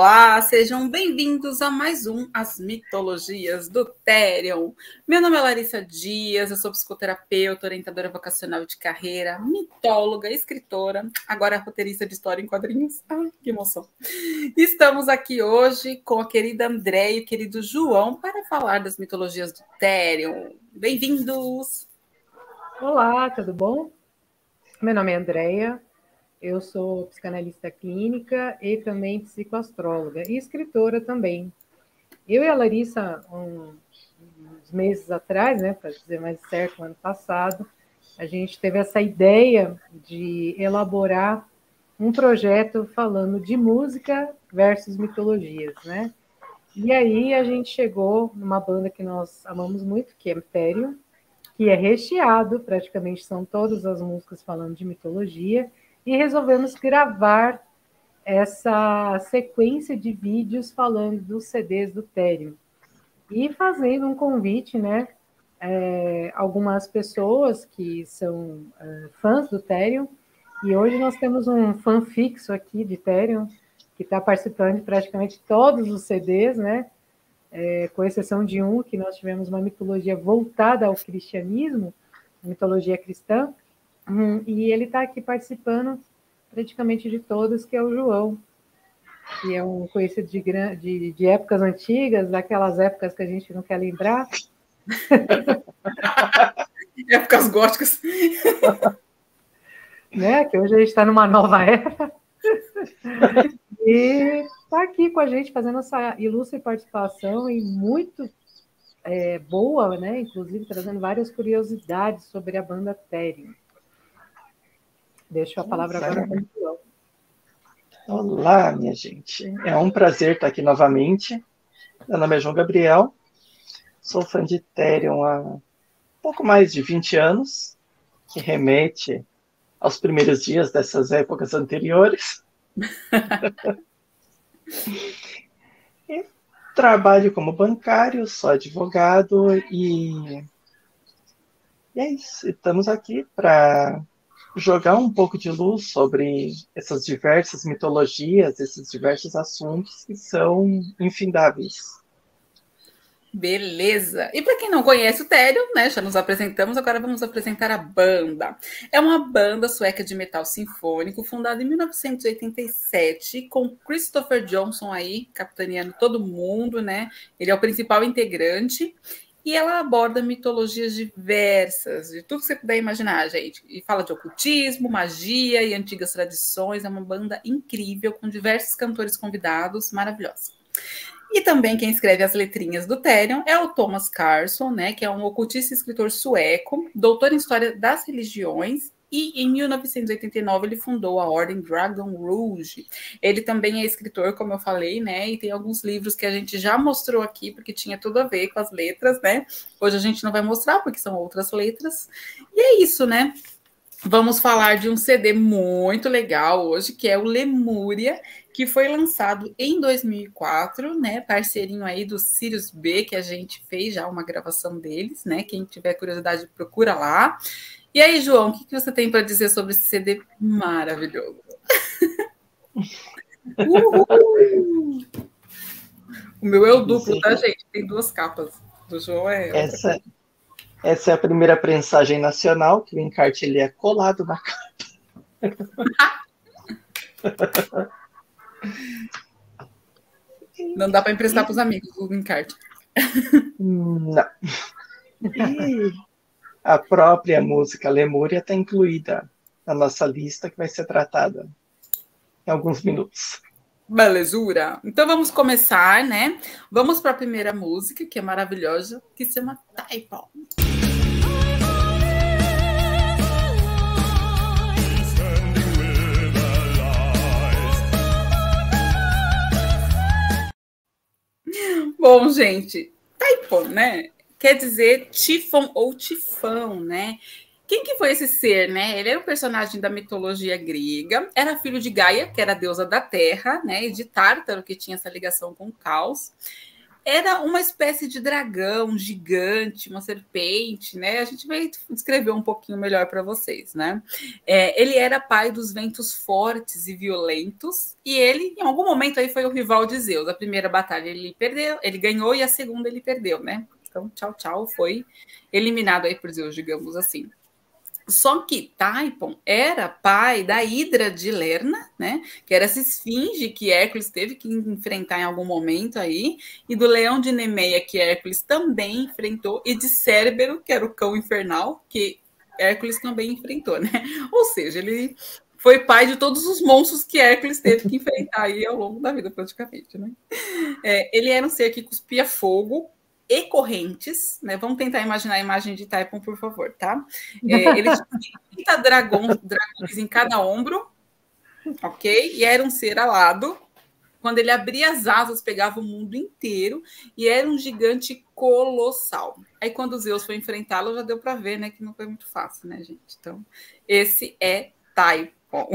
Olá, sejam bem-vindos a mais um As Mitologias do Therion. Meu nome é Larissa Dias, eu sou psicoterapeuta, orientadora vocacional de carreira, mitóloga, escritora, agora roteirista de história em quadrinhos. Ai, que emoção! Estamos aqui hoje com a querida Andréia e o querido João para falar das mitologias do Therion. Bem-vindos! Olá, tudo bom? Meu nome é Andréia. Eu sou psicanalista clínica e também psicoastróloga e escritora também. Eu e a Larissa, uns meses atrás, para dizer mais certo, ano passado, a gente teve essa ideia de elaborar um projeto falando de música versus mitologias, né? E aí a gente chegou numa banda que nós amamos muito, que é Therion, que é recheado, praticamente são todas as músicas falando de mitologia, e resolvemos gravar essa sequência de vídeos falando dos CDs do Therion. E fazendo um convite, algumas pessoas que são fãs do Therion, e hoje nós temos um fã fixo aqui de Therion, que está participando de praticamente todos os CDs, com exceção de um, que nós tivemos uma mitologia voltada ao cristianismo, mitologia cristã, e ele está aqui participando praticamente de todas, que é o João, que é um conhecido de épocas antigas, daquelas épocas que a gente não quer lembrar. Épocas góticas. Que hoje a gente está numa nova era. E está aqui com a gente fazendo essa ilustre participação e muito boa, inclusive trazendo várias curiosidades sobre a banda Therion. Deixo a palavra agora para o João. Olá, minha gente. É um prazer estar aqui novamente. Meu nome é João Gabriel. Sou fã de Therion há pouco mais de 20 anos, que remete aos primeiros dias dessas épocas anteriores. E trabalho como bancário, sou advogado e é isso. Estamos aqui para jogar um pouco de luz sobre essas diversas mitologias, esses diversos assuntos que são infindáveis. Beleza! E para quem não conhece o Therion, já nos apresentamos, agora vamos apresentar a banda. É uma banda sueca de metal sinfônico, fundada em 1987, com Christopher Johnson aí, capitaneando todo mundo, Ele é o principal integrante. E ela aborda mitologias diversas, de tudo que você puder imaginar, gente. E fala de ocultismo, magia e antigas tradições. É uma banda incrível, com diversos cantores convidados, maravilhosa. E também quem escreve as letrinhas do Therion é o Thomas Carlson, que é um ocultista e escritor sueco, doutor em História das Religiões, e em 1989 ele fundou a Ordem Dragon Rouge. Ele também é escritor, como eu falei, e tem alguns livros que a gente já mostrou aqui, porque tinha tudo a ver com as letras, Hoje a gente não vai mostrar, porque são outras letras. E é isso, Vamos falar de um CD muito legal hoje, que é o Lemúria, que foi lançado em 2004, parceirinho aí do Sirius B, que a gente fez já uma gravação deles, Quem tiver curiosidade, procura lá. E aí, João, o que você tem para dizer sobre esse CD maravilhoso? Uhul! O meu é o duplo, tá, gente? Tem 2 capas. Do João é... Essa é a primeira prensagem nacional, que o encarte ele é colado na capa. Não dá para emprestar para os amigos o encarte. Não. E a própria música Lemúria está incluída na nossa lista, que vai ser tratada em alguns minutos. Belezura? Então vamos começar, Vamos para a primeira música, que é maravilhosa, que se chama Typhon. Bom, gente, Typhon, quer dizer Tifon ou Tifão, Quem que foi esse ser, Ele era um personagem da mitologia grega, era filho de Gaia, que era a deusa da terra, e de Tártaro, que tinha essa ligação com o caos. era uma espécie de dragão gigante, uma serpente, né? A gente vai descrever um pouquinho melhor para vocês, né? Ele era pai dos ventos fortes e violentos, e ele, em algum momento, aí foi o rival de Zeus. A primeira batalha ele perdeu, ele ganhou, e a segunda ele perdeu, né? Então, tchau, tchau, foi eliminado aí por Zeus, digamos assim. Só que Typhon era pai da Hidra de Lerna, né? Que era essa esfinge que Hércules teve que enfrentar em algum momento aí, e do leão de Nemeia, que Hércules também enfrentou, e de Cérbero, que era o cão infernal, que Hércules também enfrentou, né? Ou seja, ele foi pai de todos os monstros que Hércules teve que enfrentar aí ao longo da vida, praticamente, né? Ele era um ser que cuspia fogo e correntes, né? Vamos tentar imaginar a imagem de Typhon, por favor, tá? Ele tinha 30 dragões em cada ombro, ok? E era um ser alado. Quando ele abria as asas, pegava o mundo inteiro, e era um gigante colossal. Aí, quando Zeus foi enfrentá-lo, já deu para ver, né, que não foi muito fácil, né, gente? Então, esse é Typhon.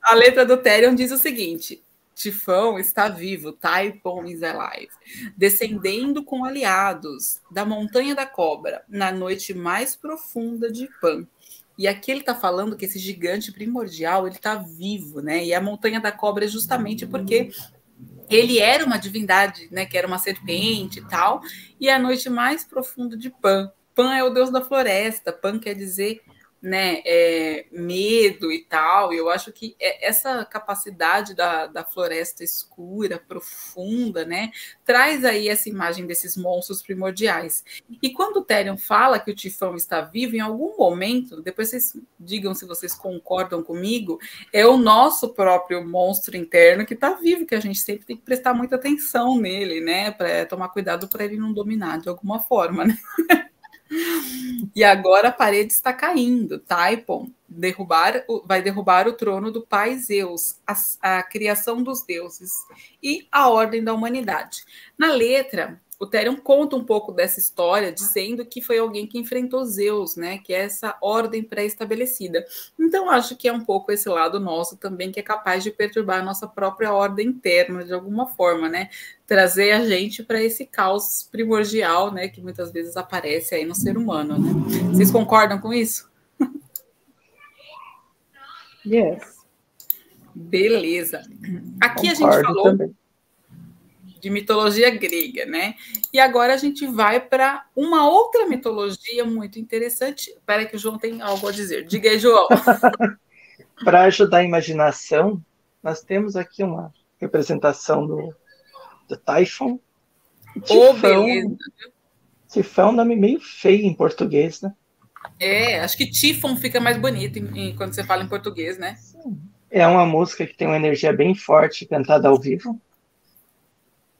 A letra do Therion diz o seguinte: Tifão está vivo, Typhon is alive, descendendo com aliados da montanha da cobra, na noite mais profunda de Pan. E aqui ele está falando que esse gigante primordial, ele está vivo, né? E a montanha da cobra é justamente porque ele era uma divindade, né? Que era uma serpente e tal. E a noite mais profunda de Pan. Pan é o deus da floresta. Pan quer dizer, né, medo e tal. E eu acho que essa capacidade da floresta escura, profunda, né, traz aí essa imagem desses monstros primordiais. E quando o Therion fala que o Tifão está vivo, em algum momento, depois vocês digam se vocês concordam comigo, é o nosso próprio monstro interno que está vivo, que a gente sempre tem que prestar muita atenção nele, né, para tomar cuidado para ele não dominar de alguma forma, né? E agora a parede está caindo. Typhon vai derrubar o trono do pai Zeus, a criação dos deuses e a ordem da humanidade. Na letra, o Therion conta um pouco dessa história, dizendo que foi alguém que enfrentou Zeus, né? Que é essa ordem pré-estabelecida. Então, acho que é um pouco esse lado nosso também que é capaz de perturbar a nossa própria ordem interna, de alguma forma, né? Trazer a gente para esse caos primordial, né? Que muitas vezes aparece aí no ser humano, né? Vocês concordam com isso? Yes. Beleza. Aqui Concordo, a gente falou também de mitologia grega, né? E agora a gente vai para uma outra mitologia muito interessante. Espera que o João tem algo a dizer. Diga aí, João. Para ajudar a imaginação, nós temos aqui uma representação do Typhon. Beleza. Tifão é um nome meio feio em português, né? Acho que Tifon fica mais bonito quando você fala em português, né? É uma música que tem uma energia bem forte, cantada ao vivo.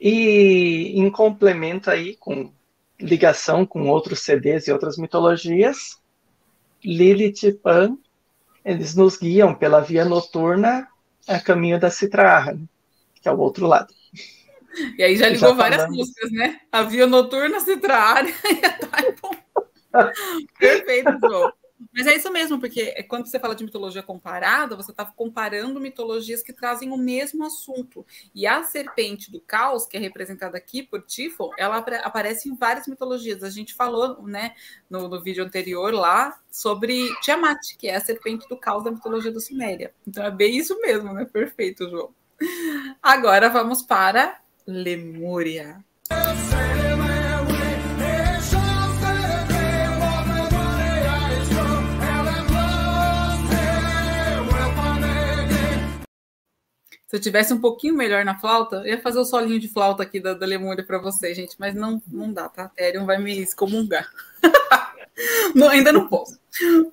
E em complemento aí, com ligação com outros CDs e outras mitologias, Lilith e Pan, eles nos guiam pela via noturna a caminho da Citraarra, que é o outro lado. E aí já ligou várias músicas, né? A via noturna, Citraarra e a Typhon. Perfeito, João. Mas é isso mesmo, porque quando você fala de mitologia comparada, você está comparando mitologias que trazem o mesmo assunto. E a serpente do caos, que é representada aqui por Tifon, ela aparece em várias mitologias. A gente falou, né, no vídeo anterior lá sobre Tiamat, que é a serpente do caos da mitologia da Suméria. Então é bem isso mesmo, né? Perfeito, João. Agora vamos para Lemúria. Se eu tivesse um pouquinho melhor na flauta, eu ia fazer o solinho de flauta aqui da Lemúria para vocês, gente, mas não dá, tá? Therion vai me excomungar. Não, ainda não posso.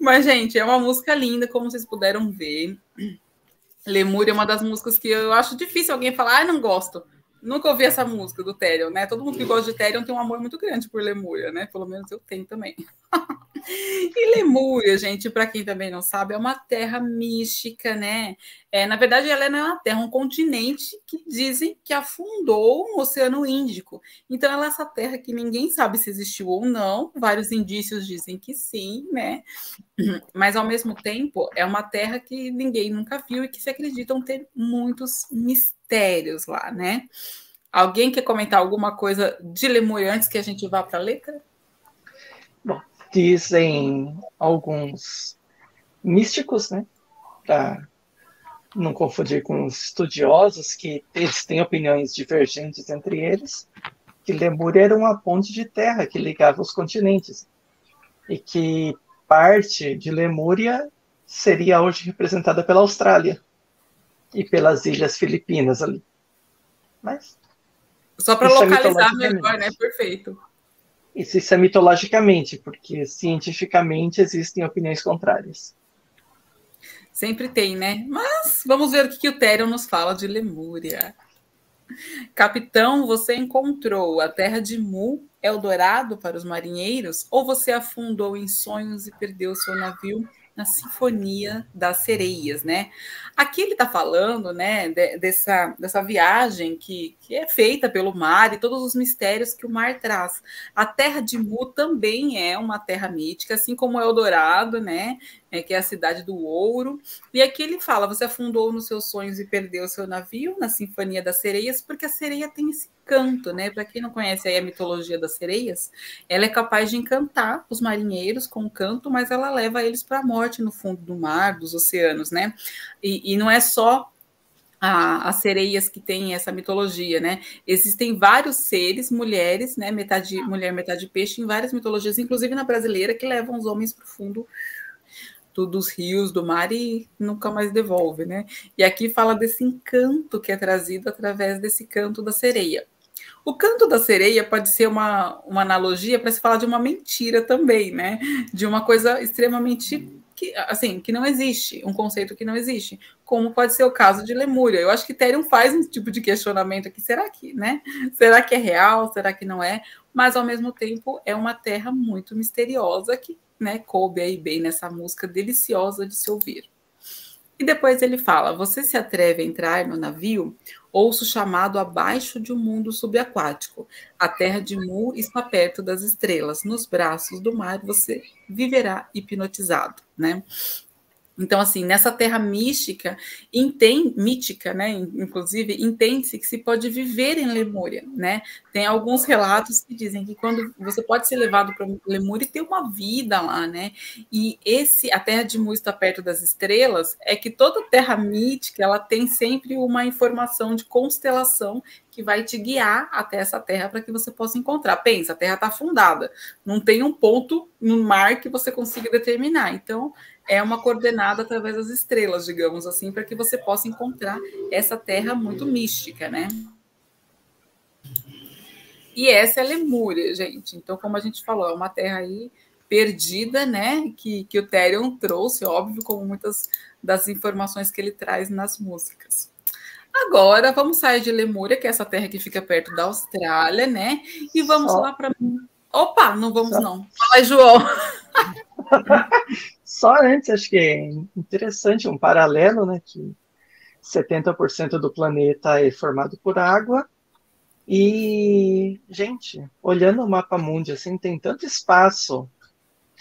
Mas, gente, é uma música linda, como vocês puderam ver. Lemúria é uma das músicas que eu acho difícil alguém falar, não gosto. Nunca ouvi essa música do Therion, né? Todo mundo que gosta de Therion tem um amor muito grande por Lemúria, né? Pelo menos eu tenho também. E Lemúria, gente, para quem também não sabe, é uma terra mística, né? Na verdade, ela não é uma terra, um continente que dizem que afundou no Oceano Índico. Então, ela é essa terra que ninguém sabe se existiu ou não. Vários indícios dizem que sim, né? Mas, ao mesmo tempo, é uma terra que ninguém nunca viu e que se acreditam ter muitos mistérios lá, né? Alguém quer comentar alguma coisa de Lemúria antes que a gente vá para a letra? Bom, dizem alguns místicos, né, para não confundir com os estudiosos, que eles têm opiniões divergentes entre eles, que Lemúria era uma ponte de terra que ligava os continentes, e que parte de Lemúria seria hoje representada pela Austrália e pelas ilhas Filipinas ali. Mas só para localizar melhor, né? Perfeito. Isso é mitologicamente, porque cientificamente existem opiniões contrárias. Sempre tem, né? Mas vamos ver o que o Therion nos fala de Lemúria. Capitão, você encontrou a terra de Mu, Eldorado para os marinheiros, ou você afundou em sonhos e perdeu seu navio na Sinfonia das Sereias, né? Aqui ele está falando, né, dessa viagem que é feita pelo mar e todos os mistérios que o mar traz. A terra de Mu também é uma terra mítica, assim como Eldorado, né, que é a cidade do ouro. E aqui ele fala, você afundou nos seus sonhos e perdeu seu navio na Sinfonia das Sereias, porque a sereia tem esse canto, né? Para quem não conhece aí a mitologia das sereias, ela é capaz de encantar os marinheiros com o canto, mas ela leva eles para a morte no fundo do mar, dos oceanos, né? E não é só as sereias que têm essa mitologia, né? Existem vários seres, mulheres, né? Metade mulher, metade peixe, em várias mitologias, inclusive na brasileira, que levam os homens para o fundo dos rios, do mar e nunca mais devolve, né? E aqui fala desse encanto que é trazido através desse canto da sereia. O canto da sereia pode ser uma analogia para se falar de uma mentira também, né? De uma coisa extremamente que não existe, um conceito que não existe, como pode ser o caso de Lemúria. Eu acho que Therion faz um tipo de questionamento aqui, será que, né? Será que é real? Será que não é? Mas, ao mesmo tempo, é uma terra muito misteriosa que, né, coube aí bem nessa música deliciosa de se ouvir. E depois ele fala, você se atreve a entrar no navio? Ouço chamado abaixo de um mundo subaquático. A terra de Mu está perto das estrelas. Nos braços do mar você viverá hipnotizado, né? Então, assim, nessa terra mística, mítica, né? Inclusive, entende-se que se pode viver em Lemúria, né? Tem alguns relatos que dizem que quando você pode ser levado para Lemúria e ter uma vida lá, né? E a terra de Mu está perto das estrelas, é que toda terra mítica, ela tem sempre uma informação de constelação que vai te guiar até essa terra para que você possa encontrar. Pensa, a terra está afundada, não tem um ponto no mar que você consiga determinar. Então, é uma coordenada através das estrelas, digamos assim, para que você possa encontrar essa terra muito mística, né? E essa é Lemúria, gente. Então, como a gente falou, é uma terra aí perdida, né? Que o Therion trouxe, óbvio, como muitas das informações que ele traz nas músicas. Agora, vamos sair de Lemúria, que é essa terra que fica perto da Austrália, né? E vamos lá para... Opa, não vamos não. Fala aí, João. Só antes, acho que é interessante um paralelo, né? Que 70% do planeta é formado por água. E, gente, olhando o mapa mundi, assim, tem tanto espaço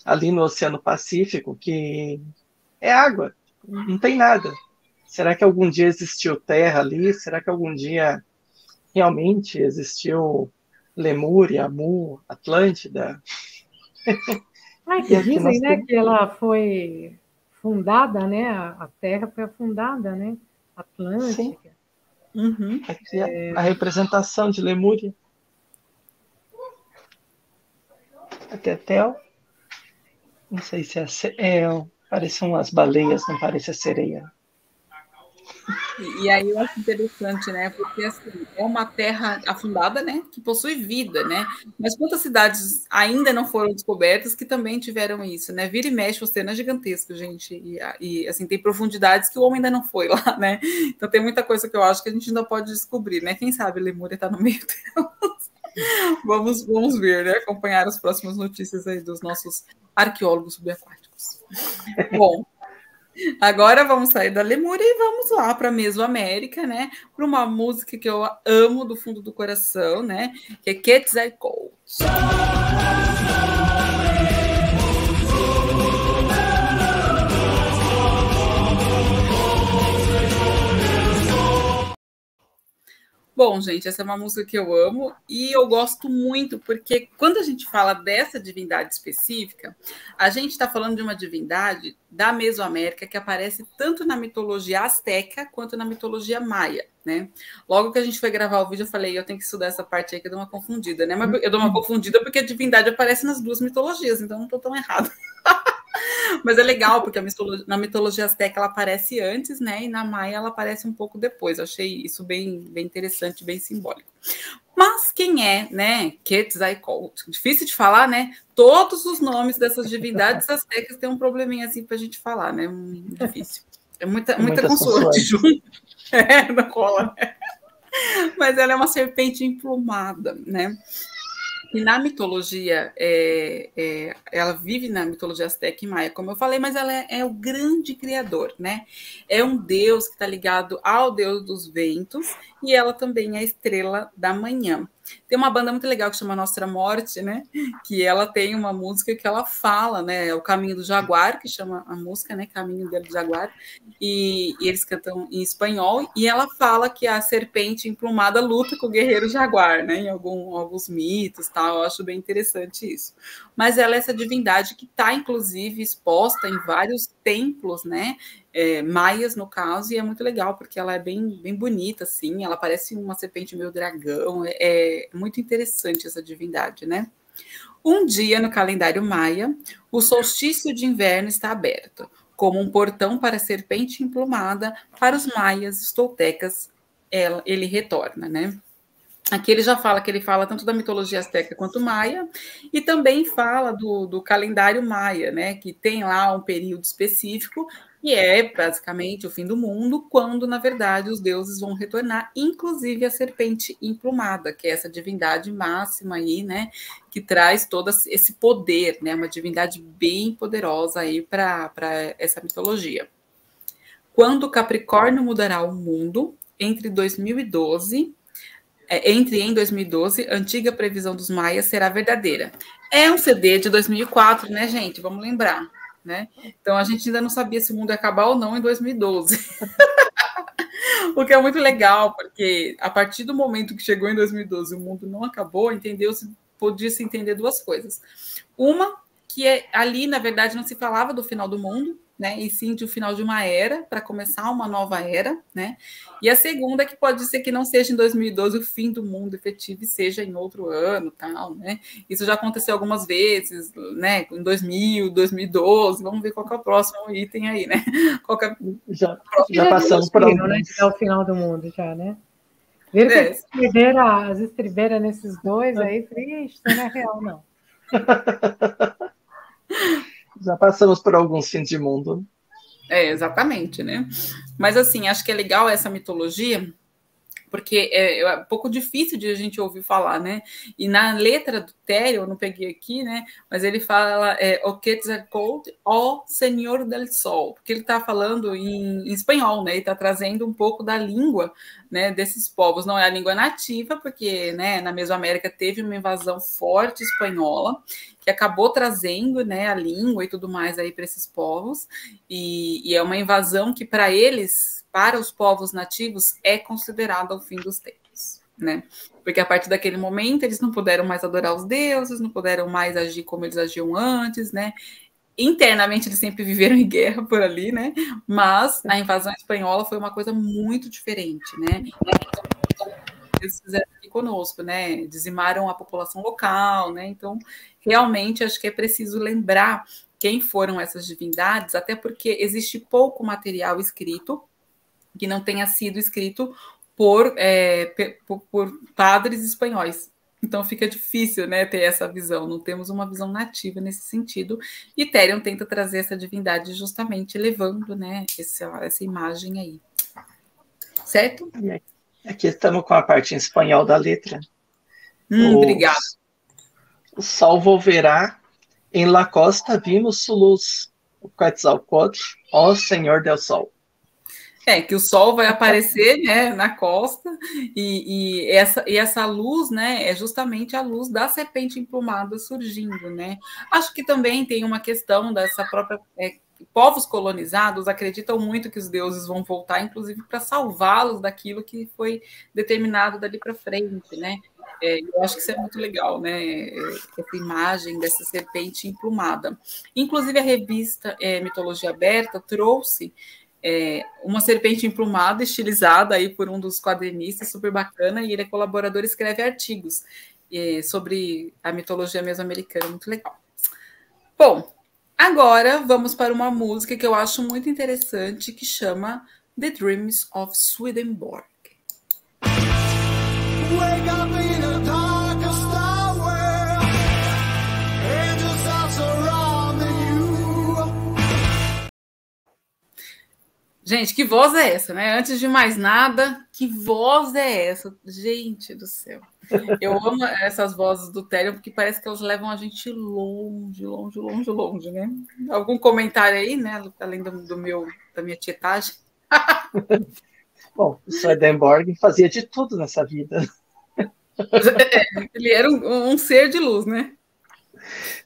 ali no Oceano Pacífico que é água, não tem nada. Será que algum dia existiu terra ali? Será que algum dia realmente existiu Lemúria, Mu, Atlântida? Que dizem, né, que ela foi fundada, né? A Terra foi afundada, né? Atlântica. Uhum. Aqui a representação de Lemúria. Aqui é Tel. Não sei se parecem umas baleias, não parece a sereia. E aí eu acho interessante, né? Porque assim, é uma terra afundada, né? Que possui vida, né? Mas quantas cidades ainda não foram descobertas que também tiveram isso, né? Vira e mexe, o oceano é gigantesco, gente. E assim, tem profundidades que o homem ainda não foi lá, né? Então tem muita coisa que eu acho que a gente ainda pode descobrir, né? Quem sabe Lemúria está no meio delas. Vamos ver, né? Acompanhar as próximas notícias aí dos nossos arqueólogos subaquáticos. Bom, agora vamos sair da Lemúria e vamos lá para a Mesoamérica, né? Para uma música que eu amo do fundo do coração, né? Que é Quetzalcoatl. Bom, gente, essa é uma música que eu amo e eu gosto muito, porque quando a gente fala dessa divindade específica, a gente está falando de uma divindade da Mesoamérica que aparece tanto na mitologia asteca quanto na mitologia maia, né? Logo que a gente foi gravar o vídeo, eu falei, eu tenho que estudar essa parte aí que eu dou uma confundida, né? Mas eu dou uma confundida porque a divindade aparece nas duas mitologias, então não estou tão errado. Mas é legal, porque na mitologia asteca ela aparece antes, né? E na maia ela aparece um pouco depois. Eu achei isso bem, bem interessante, bem simbólico. Mas quem é, né? Quetzalcóatl, difícil de falar, né? Todos os nomes dessas divindades astecas têm um probleminha assim para a gente falar, né? Difícil. É muita consoante junto. Não rola, né? Mas ela é uma serpente emplumada, né? E na mitologia, ela vive na mitologia asteca e maia, como eu falei, mas ela é o grande criador, né? É um deus que está ligado ao deus dos ventos e ela também é a estrela da manhã. Tem uma banda muito legal que chama Nostra Morte, né? Que ela tem uma música que ela fala, né? É o Caminho do Jaguar, que chama a música, né? Caminho do Jaguar. E eles cantam em espanhol. E ela fala que a serpente emplumada luta com o guerreiro jaguar, né? Em alguns mitos, tal. Eu acho bem interessante isso. Mas ela é essa divindade que está, inclusive, exposta em vários templos, né? Maias, no caso, e é muito legal, porque ela é bem, bem bonita, assim, ela parece uma serpente meio dragão, é muito interessante essa divindade, né? Um dia no calendário maia, o solstício de inverno está aberto, como um portão para a serpente emplumada, para os maias, toltecas, ele retorna, né? Aqui ele já fala que ele fala tanto da mitologia asteca quanto maia, e também fala do calendário maia, né? Que tem lá um período específico, e é basicamente o fim do mundo, quando, na verdade, os deuses vão retornar, inclusive a serpente emplumada, que é essa divindade máxima aí, né? Que traz todo esse poder, né? Uma divindade bem poderosa aí para essa mitologia. Quando Capricórnio mudará o mundo, entre 2012 em 2012, a antiga previsão dos maias será verdadeira. É um CD de 2004, né, gente? Vamos lembrar, né? Então, a gente ainda não sabia se o mundo ia acabar ou não em 2012. O que é muito legal, porque a partir do momento que chegou em 2012 o mundo não acabou, podia se entender duas coisas. Uma, que ali, na verdade, não se falava do final do mundo, né? E sim do final de uma era, para começar uma nova era, né? E a segunda, que pode ser que não seja em 2012 o fim do mundo efetivo, e seja em outro ano, tal, né? Isso já aconteceu algumas vezes, né? Em 2000, 2012, vamos ver qual que é o próximo item aí, né? Qual que é... Já passamos por alguns. Né? É o final do mundo, já, né? Viram que as estribeiras nesses dois aí, triste, não é real, não. Já passamos por alguns fins de mundo. Exatamente, né? Mas, assim, acho que é legal essa mitologia, porque é um pouco difícil de a gente ouvir falar, né? E na letra do Tério, eu não peguei aqui, né? Mas ele fala o Quetzalcóatl, ó Senhor del Sol, porque ele está falando em espanhol, né? Ele está trazendo um pouco da língua, né, desses povos. Não é a língua nativa, porque, né, na Mesoamérica teve uma invasão forte espanhola, que acabou trazendo, né, a língua e tudo mais aí para esses povos, e é uma invasão que para eles, para os povos nativos, é considerada o fim dos tempos, né? Porque a partir daquele momento eles não puderam mais adorar os deuses, não puderam mais agir como eles agiam antes, né? Internamente eles sempre viveram em guerra por ali, né? Mas a invasão espanhola foi uma coisa muito diferente, né? Eles fizeram aqui conosco, né? Dizimaram a população local, né? Então, realmente, acho que é preciso lembrar quem foram essas divindades, até porque existe pouco material escrito que não tenha sido escrito por padres espanhóis. Então fica difícil, né, ter essa visão. Não temos uma visão nativa nesse sentido. E Therion tenta trazer essa divindade justamente levando, né, essa imagem aí. Certo? Aqui estamos com a parte em espanhol da letra. Obrigada. O sol volverá, em la costa vimos su luz, o Quetzalcóatl, ó Senhor del Sol. Que o sol vai aparecer, né, na costa, e essa luz, né, é justamente a luz da serpente emplumada surgindo, né. Acho que também tem uma questão dessa própria povos colonizados acreditam muito que os deuses vão voltar, inclusive para salvá-los daquilo que foi determinado dali para frente, né? Eu acho que isso é muito legal, né? Essa imagem dessa serpente emplumada. Inclusive, a revista Mitologia Aberta trouxe uma serpente emplumada, estilizada aí por um dos quadrinistas, super bacana, e ele é colaborador e escreve artigos sobre a mitologia mesoamericana, muito legal. Bom, agora vamos para uma música que eu acho muito interessante, que chama The Dreams of Swedenborg. Wake up in a darkest hour, angels are surrounding you. Gente, que voz é essa, né? Antes de mais nada, que voz é essa? Gente do céu. Eu amo essas vozes do Therion, porque parece que elas levam a gente longe, longe, longe, longe, né? Algum comentário aí, né? Além da minha tietagem? Bom, o Swedenborg fazia de tudo nessa vida. Ele era um ser de luz, né?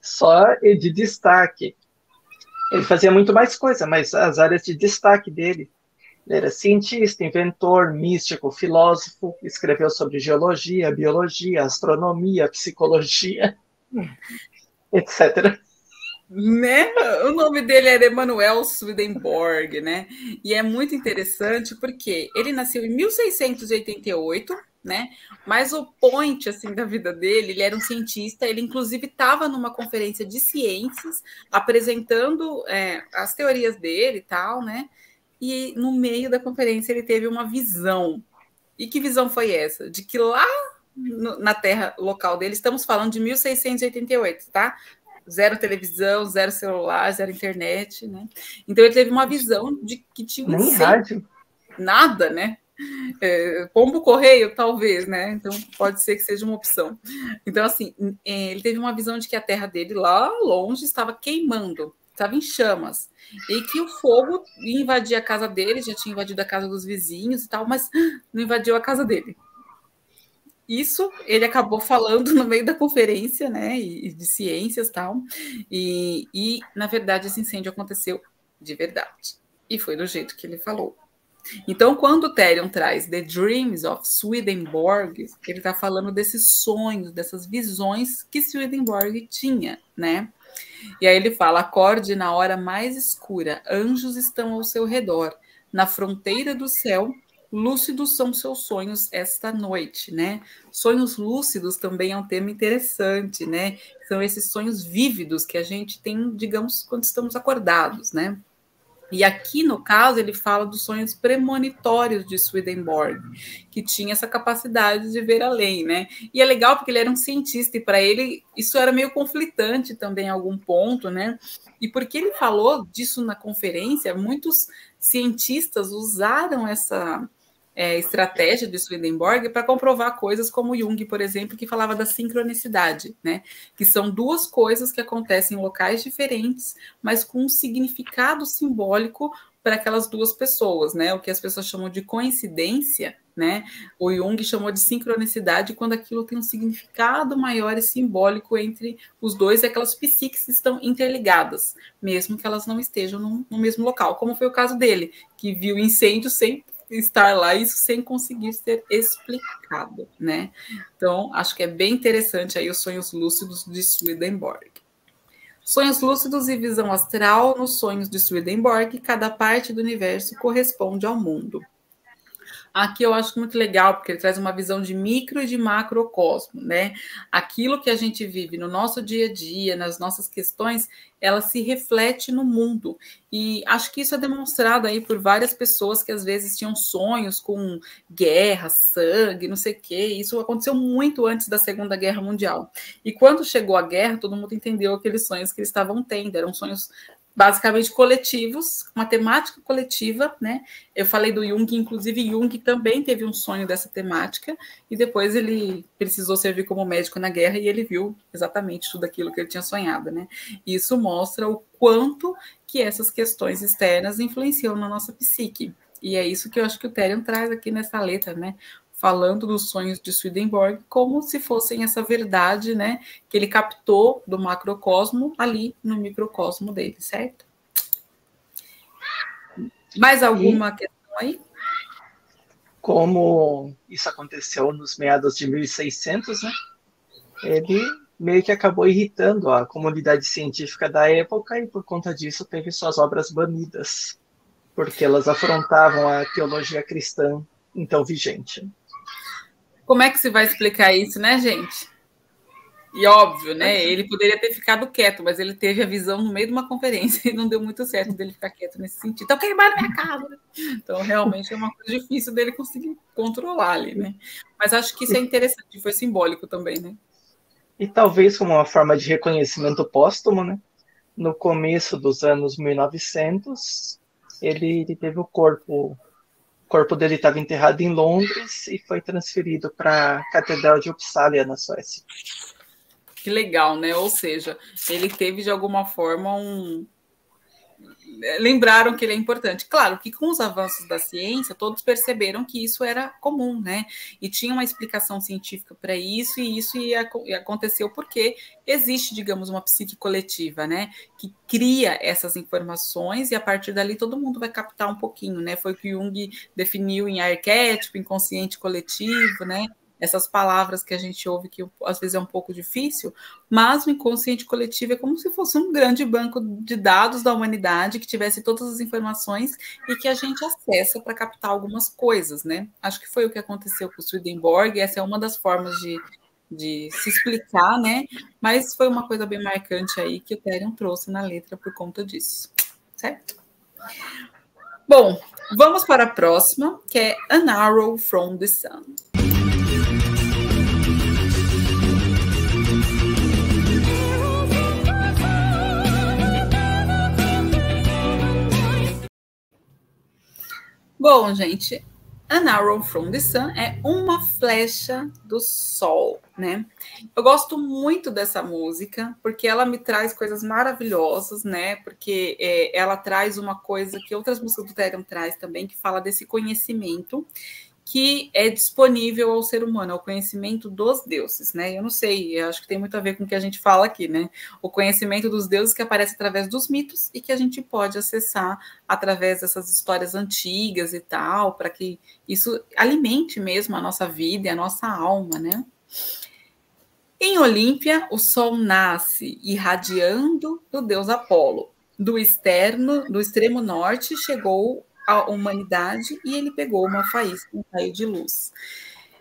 Só de destaque. Ele fazia muito mais coisa, mas as áreas de destaque dele. Ele era cientista, inventor, místico, filósofo, escreveu sobre geologia, biologia, astronomia, psicologia, etc. Né? O nome dele era Emanuel Swedenborg, né? E é muito interessante porque ele nasceu em 1688, né? Mas o point assim da vida dele, ele era um cientista, ele inclusive estava numa conferência de ciências apresentando as teorias dele e tal, né? E no meio da conferência ele teve uma visão. E que visão foi essa? De que lá na terra local dele, estamos falando de 1688, tá? Zero televisão, zero celular, zero internet, né? Então ele teve uma visão de que tinha um nem rádio, nada, né? Pombo correio, talvez, né? Então pode ser que seja uma opção. Então, assim, ele teve uma visão de que a terra dele lá longe estava queimando, estava em chamas, e que o fogo ia invadir a casa dele, já tinha invadido a casa dos vizinhos e tal, mas não invadiu a casa dele. Isso ele acabou falando no meio da conferência, né, e de ciências e tal, e na verdade esse incêndio aconteceu de verdade, e foi do jeito que ele falou. Então, quando o Therion traz The Dreams of Swedenborg, ele está falando desses sonhos, dessas visões que Swedenborg tinha, né? E aí ele fala, acorde na hora mais escura, anjos estão ao seu redor, na fronteira do céu, lúcidos são seus sonhos esta noite, né? Sonhos lúcidos também é um tema interessante, né? São esses sonhos vívidos que a gente tem, digamos, quando estamos acordados, né? E aqui, no caso, ele fala dos sonhos premonitórios de Swedenborg, que tinha essa capacidade de ver além, né? E é legal porque ele era um cientista e para ele isso era meio conflitante também em algum ponto, né? E porque ele falou disso na conferência, muitos cientistas usaram essa estratégia de Swedenborg para comprovar coisas como Jung, por exemplo, que falava da sincronicidade, né? Que são duas coisas que acontecem em locais diferentes, mas com um significado simbólico para aquelas duas pessoas, né? O que as pessoas chamam de coincidência, né? O Jung chamou de sincronicidade quando aquilo tem um significado maior e simbólico entre os dois, e aquelas psiques estão interligadas, mesmo que elas não estejam no mesmo local, como foi o caso dele, que viu incêndio sem estar lá, isso sem conseguir ser explicado, né? Então, acho que é bem interessante aí os sonhos lúcidos de Swedenborg. Sonhos lúcidos e visão astral nos sonhos de Swedenborg, cada parte do universo corresponde ao mundo. Aqui eu acho muito legal, porque ele traz uma visão de micro e de macrocosmo, né? Aquilo que a gente vive no nosso dia a dia, nas nossas questões, ela se reflete no mundo. E acho que isso é demonstrado aí por várias pessoas que às vezes tinham sonhos com guerra, sangue, não sei o quê. Isso aconteceu muito antes da Segunda Guerra Mundial. E quando chegou a guerra, todo mundo entendeu aqueles sonhos que eles estavam tendo. Eram sonhos basicamente coletivos, uma temática coletiva, né? Eu falei do Jung, inclusive Jung também teve um sonho dessa temática, e depois ele precisou servir como médico na guerra e ele viu exatamente tudo aquilo que ele tinha sonhado, né? E isso mostra o quanto que essas questões externas influenciam na nossa psique. E é isso que eu acho que o Therion traz aqui nessa letra, né? Falando dos sonhos de Swedenborg como se fossem essa verdade, né, que ele captou do macrocosmo ali no microcosmo dele, certo? Mais alguma questão aí? Como isso aconteceu nos meados de 1600, né? Ele meio que acabou irritando a comunidade científica da época e, por conta disso, teve suas obras banidas, porque elas afrontavam a teologia cristã então vigente. Como é que se vai explicar isso, né, gente? E óbvio, né? Ele poderia ter ficado quieto, mas ele teve a visão no meio de uma conferência e não deu muito certo dele ficar quieto nesse sentido. Então, queimaram minha casa. Então, realmente é uma coisa difícil dele conseguir controlar ali, né? Mas acho que isso é interessante, foi simbólico também, né? E talvez como uma forma de reconhecimento póstumo, né? No começo dos anos 1900, ele teve o corpo dele estava enterrado em Londres e foi transferido para a Catedral de Uppsala, na Suécia. Que legal, né? Ou seja, ele teve de alguma forma lembraram que ele é importante. Claro que com os avanços da ciência, todos perceberam que isso era comum, né? E tinha uma explicação científica para isso, e isso aconteceu porque existe, digamos, uma psique coletiva, né? Que cria essas informações e a partir dali todo mundo vai captar um pouquinho, né? Foi o que Jung definiu em arquétipo, inconsciente coletivo, né? Essas palavras que a gente ouve que às vezes é um pouco difícil, mas o inconsciente coletivo é como se fosse um grande banco de dados da humanidade que tivesse todas as informações e que a gente acessa para captar algumas coisas, né? Acho que foi o que aconteceu com o Swedenborg, essa é uma das formas de se explicar, né? Mas foi uma coisa bem marcante aí que o Therion trouxe na letra por conta disso, certo? Bom, vamos para a próxima, que é An Arrow from the Sun. Bom, gente, An Arrow from the Sun é uma flecha do sol, né? Eu gosto muito dessa música, porque ela me traz coisas maravilhosas, né? Porque ela traz uma coisa que outras músicas do Therion traz também, que fala desse conhecimento que é disponível ao ser humano, ao conhecimento dos deuses, né? Eu não sei, eu acho que tem muito a ver com o que a gente fala aqui, né? O conhecimento dos deuses que aparece através dos mitos e que a gente pode acessar através dessas histórias antigas e tal, para que isso alimente mesmo a nossa vida e a nossa alma, né? Em Olímpia, o sol nasce irradiando do deus Apolo. Do extremo norte, chegou a humanidade e ele pegou uma faísca, um raio de luz.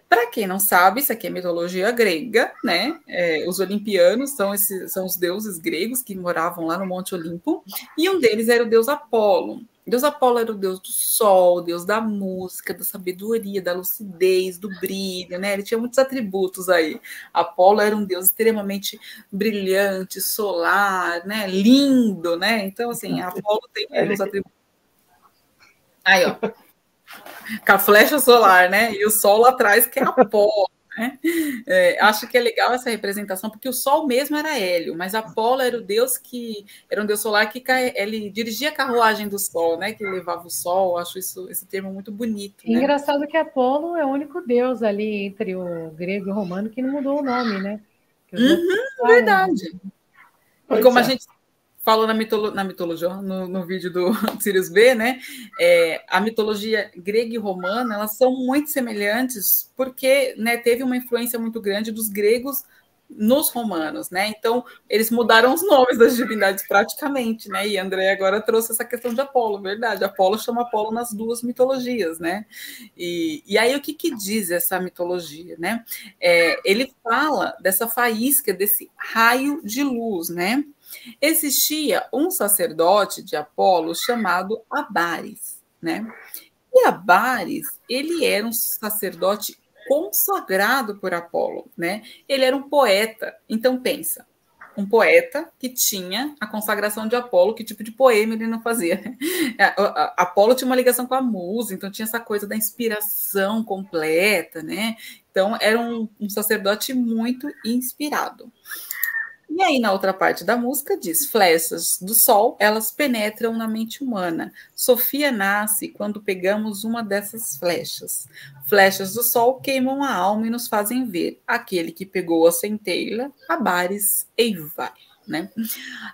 Para quem não sabe, isso aqui é mitologia grega, né? Os olimpianos são os deuses gregos que moravam lá no Monte Olimpo, e um deles era o deus Apolo. O deus Apolo era o deus do sol, o deus da música, da sabedoria, da lucidez, do brilho, né? Ele tinha muitos atributos aí. Apolo era um deus extremamente brilhante, solar, né? Lindo, né? Então, assim, Apolo tem os atributos. Aí, ó. Com a flecha solar, né? E o sol lá atrás, que é Apolo, né? Acho que é legal essa representação, porque o sol mesmo era Hélio, mas Apolo era o deus que era um deus solar que ele dirigia a carruagem do sol, né? Que levava o sol. Acho esse termo muito bonito. É engraçado que Apolo é o único deus ali entre o grego e o romano que não mudou o nome, né? Verdade. E como a gente falou na mitologia, no vídeo do Sirius B, né? A mitologia grega e romana, elas são muito semelhantes porque, né, teve uma influência muito grande dos gregos nos romanos, né? Então, eles mudaram os nomes das divindades praticamente, né? E André agora trouxe essa questão de Apolo, verdade. Apolo chama Apolo nas duas mitologias, né? E aí, o que diz essa mitologia, né? Ele fala dessa faísca, desse raio de luz, né? Existia um sacerdote de Apolo chamado Abares, né? E Abares, ele era um sacerdote consagrado por Apolo, né? Ele era um poeta. Então pensa, um poeta que tinha a consagração de Apolo, que tipo de poema ele não fazia? Apolo tinha uma ligação com a musa, então tinha essa coisa da inspiração completa, né? Então era um sacerdote muito inspirado. E aí, na outra parte da música, diz: flechas do sol, elas penetram na mente humana. Sofia nasce quando pegamos uma dessas flechas. Flechas do sol queimam a alma e nos fazem ver aquele que pegou a centelha, Abares, ei vai. né?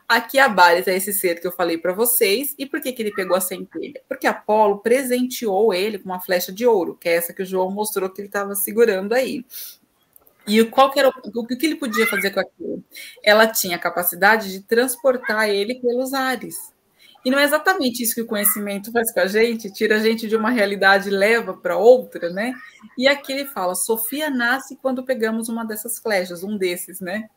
Aqui Abares é esse ser que eu falei para vocês. E por que ele pegou a centelha? Porque Apolo presenteou ele com uma flecha de ouro, que é essa que o João mostrou que ele estava segurando aí. E qual que era o que ele podia fazer com aquilo? Ela tinha a capacidade de transportar ele pelos ares. E não é exatamente isso que o conhecimento faz com a gente, tira a gente de uma realidade e leva para outra, né? E aqui ele fala, Sofia nasce quando pegamos uma dessas flechas, um desses, né?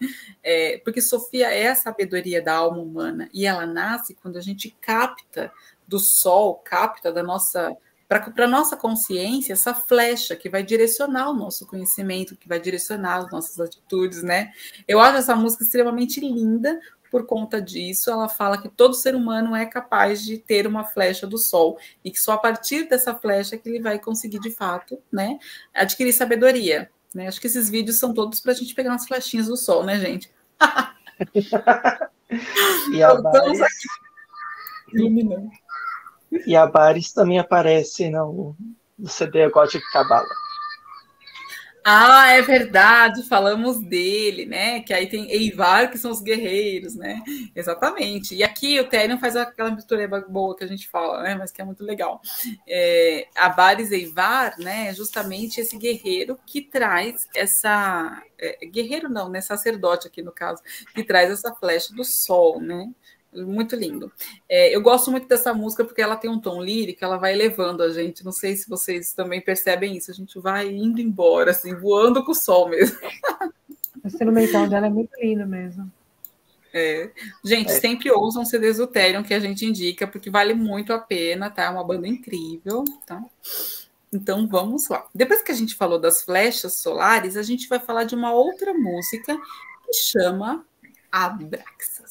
Porque Sofia é a sabedoria da alma humana, e ela nasce quando a gente capta do sol, capta da nossa... para a nossa consciência, essa flecha que vai direcionar o nosso conhecimento, que vai direcionar as nossas atitudes, né? Eu acho essa música extremamente linda por conta disso. Ela fala que todo ser humano é capaz de ter uma flecha do sol e que só a partir dessa flecha que ele vai conseguir, de fato, né, adquirir sabedoria. Né? Acho que esses vídeos são todos para a gente pegar umas flechinhas do sol, né, gente? E a Baris... iluminando. E a Baris também aparece no CD Gothic Cabala. Ah, é verdade, falamos dele, né? Que aí tem Eivar, que são os guerreiros, né? Exatamente. E aqui o Therion faz aquela mistura boa que a gente fala, né? Mas que é muito legal. Abaris Eivar, né? É justamente esse guerreiro que traz essa... guerreiro não, né? Sacerdote aqui no caso, que traz essa flecha do sol, né? Muito lindo. Eu gosto muito dessa música porque ela tem um tom lírico, ela vai levando a gente. Não sei se vocês também percebem isso. A gente vai indo embora, assim, voando com o sol mesmo. O instrumental dela é muito lindo mesmo. Gente, sempre ouçam CDs do Therion que a gente indica, porque vale muito a pena, tá? É uma banda incrível, tá? Então vamos lá. Depois que a gente falou das flechas solares, a gente vai falar de uma outra música que chama Abraxas.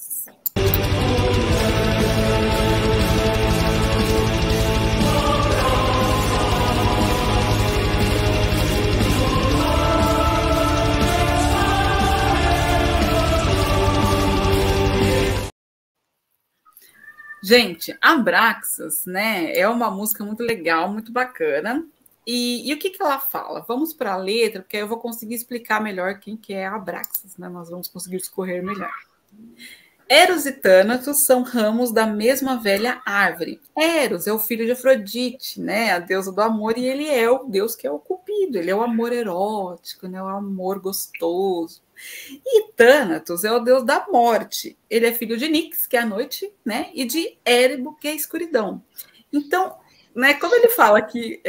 Gente, Abraxas, né, é uma música muito legal, muito bacana. E o que ela fala? Vamos para a letra, porque aí eu vou conseguir explicar melhor quem que é Abraxas, né? Nós vamos conseguir discorrer melhor. Eros e Thânatos são ramos da mesma velha árvore. Eros é o filho de Afrodite, né, a deusa do amor, e ele é o deus que é o Cupido, ele é o amor erótico, né, o amor gostoso. E Thânatos é o deus da morte. Ele é filho de Nix, que é a noite, né, e de Érebo, que é a escuridão. Então, né, como ele fala que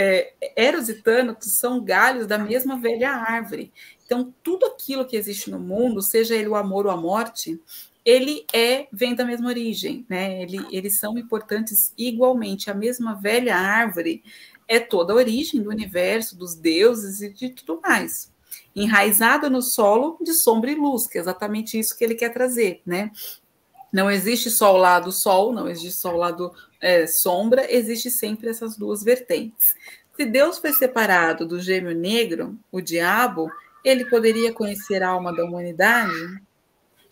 Eros e Thânatos são galhos da mesma velha árvore. Então, tudo aquilo que existe no mundo, seja ele o amor ou a morte, ele vem da mesma origem, né? Eles são importantes igualmente. A mesma velha árvore é toda a origem do universo, dos deuses e de tudo mais. Enraizada no solo de sombra e luz, que é exatamente isso que ele quer trazer, né? Não existe só o lado sol, não existe só o lado sombra, existe sempre essas duas vertentes. Se Deus foi separado do gêmeo negro, o diabo, ele poderia conhecer a alma da humanidade?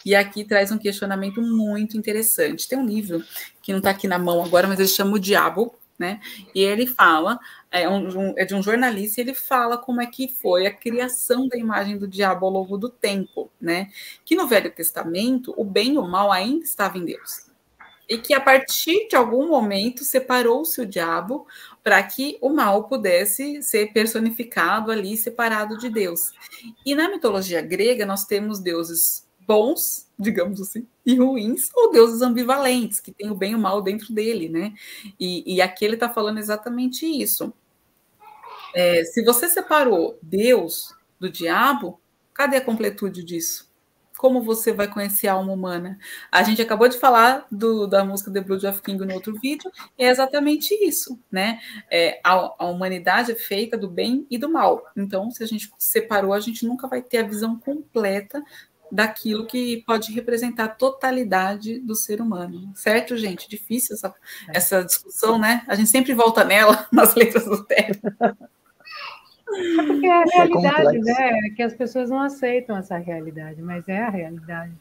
E aqui traz um questionamento muito interessante. Tem um livro que não está aqui na mão agora, mas ele chama O Diabo, né? E ele fala, é de um jornalista, e ele fala como é que foi a criação da imagem do diabo ao longo do tempo, né? Que no Velho Testamento, o bem e o mal ainda estavam em Deus. E que a partir de algum momento separou-se o diabo para que o mal pudesse ser personificado ali, separado de Deus. E na mitologia grega, nós temos deuses bons, digamos assim, e ruins, ou deuses ambivalentes, que tem o bem e o mal dentro dele, né? E aqui ele está falando exatamente isso. Se você separou Deus do diabo, cadê a completude disso? Como você vai conhecer a alma humana? A gente acabou de falar da música The Blood of King no outro vídeo, e é exatamente isso, né? A humanidade é feita do bem e do mal. Então, se a gente separou, a gente nunca vai ter a visão completa daquilo que pode representar a totalidade do ser humano. Certo, gente? Difícil essa discussão, né? A gente sempre volta nela, nas letras do Therion. É porque é a realidade, né? Que as pessoas não aceitam essa realidade, mas é a realidade.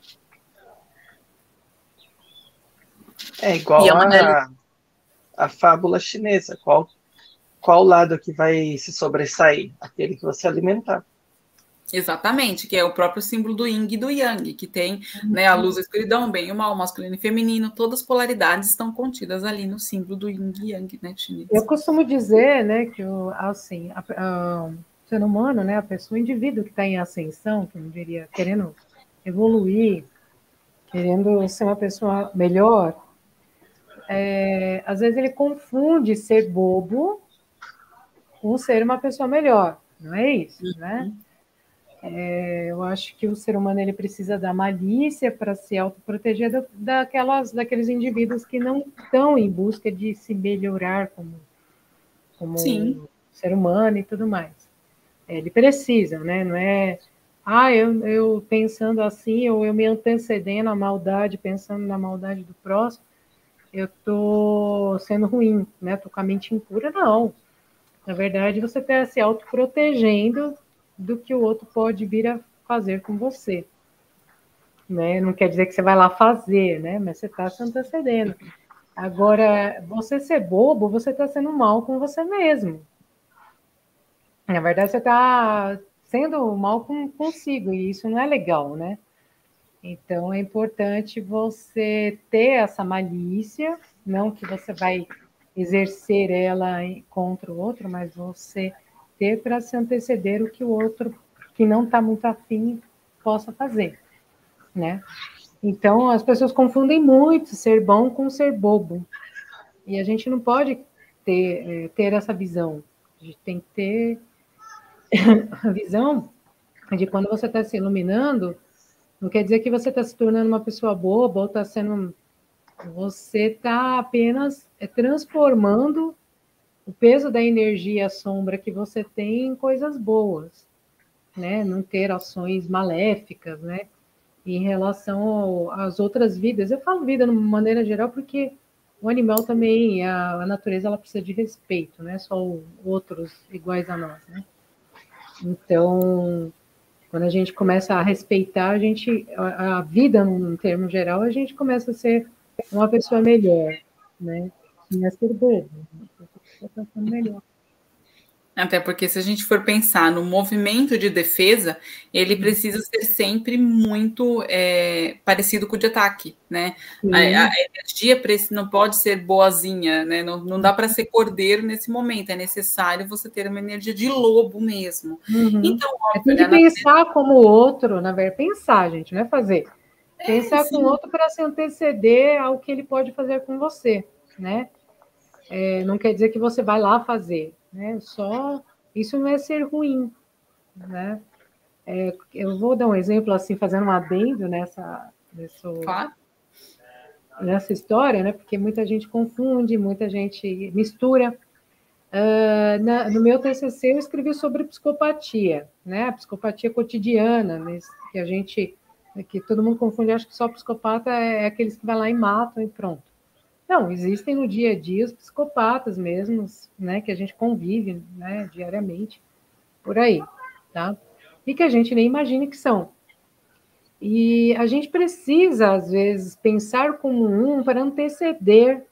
É igual a fábula chinesa. Qual lado que vai se sobressair? Aquele que você alimentar. Exatamente, que é o próprio símbolo do yin e do yang, que tem, né, a luz, a escuridão, o bem e o mal, o masculino e feminino, todas as polaridades estão contidas ali no símbolo do yin e yang, né, chinês. Eu costumo dizer, né, que assim, o ser humano, né, a pessoa, o indivíduo que está em ascensão, que eu diria, querendo evoluir, querendo ser uma pessoa melhor, às vezes ele confunde ser bobo com ser uma pessoa melhor, não é isso, né? Eu acho que o ser humano ele precisa da malícia para se autoproteger daqueles indivíduos que não estão em busca de se melhorar como ser humano e tudo mais. Ele precisa, né? Não é, eu pensando assim, ou eu me antecedendo à maldade, pensando na maldade do próximo, eu estou sendo ruim, né? Estou com a mente impura, não. Na verdade, você está se autoprotegendo do que o outro pode vir a fazer com você. Né? Não quer dizer que você vai lá fazer, né? Mas você está se antecedendo. Agora, você ser bobo, você está sendo mal com você mesmo. Na verdade, você está sendo mal consigo, e isso não é legal, né? Então, é importante você ter essa malícia, não que você vai exercer ela contra o outro, mas você ter para se anteceder o que o outro, que não está muito afim, possa fazer, né? Então, as pessoas confundem muito ser bom com ser bobo. E a gente não pode ter essa visão. A gente tem que ter a visão de quando você está se iluminando, não quer dizer que você está se tornando uma pessoa boba ou está sendo... Você está apenas transformando o peso da energia sombra que você tem em coisas boas, né? Não ter ações maléficas, né? Em relação às outras vidas. Eu falo vida de uma maneira geral porque o animal também, a natureza, ela precisa de respeito, né? Só outros iguais a nós, né? Então, quando a gente começa a respeitar, a vida, num termo geral, a gente começa a ser uma pessoa melhor, né? Não é ser bobo, uma pessoa melhor. Até porque se a gente for pensar no movimento de defesa, ele precisa ser sempre muito parecido com o de ataque, né? A energia não pode ser boazinha, né? Não dá para ser cordeiro nesse momento, é necessário você ter uma energia de lobo mesmo. Então, óbvio, tem que pensar como o outro, na verdade, pensar, gente, não é fazer. Pensar com o outro para se anteceder ao que ele pode fazer com você, né? Não quer dizer que você vai lá fazer, né? Só isso não é ser ruim, né? Eu vou dar um exemplo assim, fazendo um adendo nessa história, né? Porque muita gente confunde, muita gente mistura. No meu TCC eu escrevi sobre psicopatia, né? A psicopatia cotidiana, que todo mundo confunde, acho que só psicopata é aqueles que vai lá e matam e pronto. Não, existem no dia a dia os psicopatas mesmo, né, que a gente convive, né, diariamente, por aí, tá? E que a gente nem imagina que são. E a gente precisa, às vezes, pensar como um para anteceder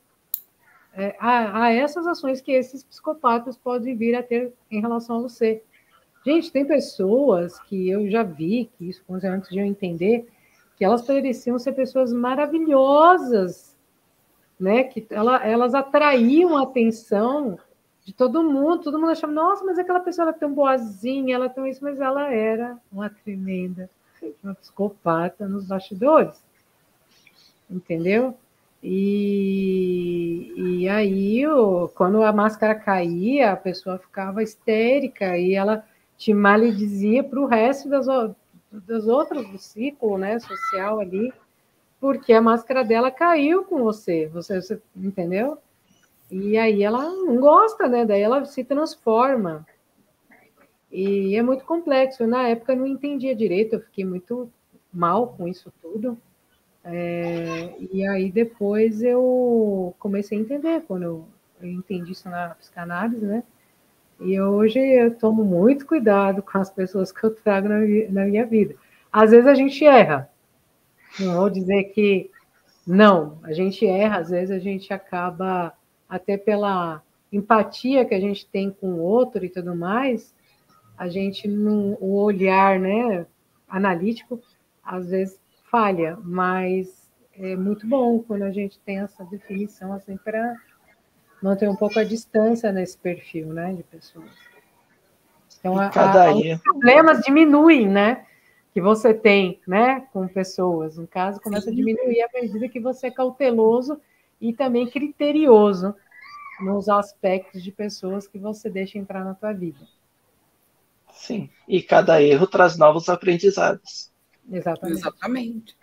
a essas ações que esses psicopatas podem vir a ter em relação a você. Gente, tem pessoas que eu já vi, que isso antes de eu entender, que elas pareciam ser pessoas maravilhosas, né, que elas atraíam a atenção de todo mundo achava, nossa, mas aquela pessoa ela é tão boazinha, ela é tão isso, mas ela era uma tremenda, uma psicopata nos bastidores, entendeu? E aí, quando a máscara caía, a pessoa ficava histérica e ela te maledizia para o resto das outras do ciclo, né, social ali, porque a máscara dela caiu com você entendeu? E aí ela não gosta, né? Daí ela se transforma. E é muito complexo. Na época eu não entendia direito, eu fiquei muito mal com isso tudo. E aí depois eu comecei a entender, quando eu entendi isso na psicanálise, né? E hoje eu tomo muito cuidado com as pessoas que eu trago na minha vida. Às vezes a gente erra. Não vou dizer que não, a gente erra, às vezes a gente acaba, até pela empatia que a gente tem com o outro e tudo mais, a gente, o olhar, né, analítico, às vezes falha, mas é muito bom quando a gente tem essa definição assim para manter um pouco a distância nesse perfil, né, de pessoas. Então, E cada os erro. problemas diminuem, né, que você tem, né, com pessoas. No caso, começa a Sim. diminuir à medida que você é cauteloso e também criterioso nos aspectos de pessoas que você deixa entrar na tua vida. Sim. E cada erro traz novos aprendizados. Exatamente. Exatamente.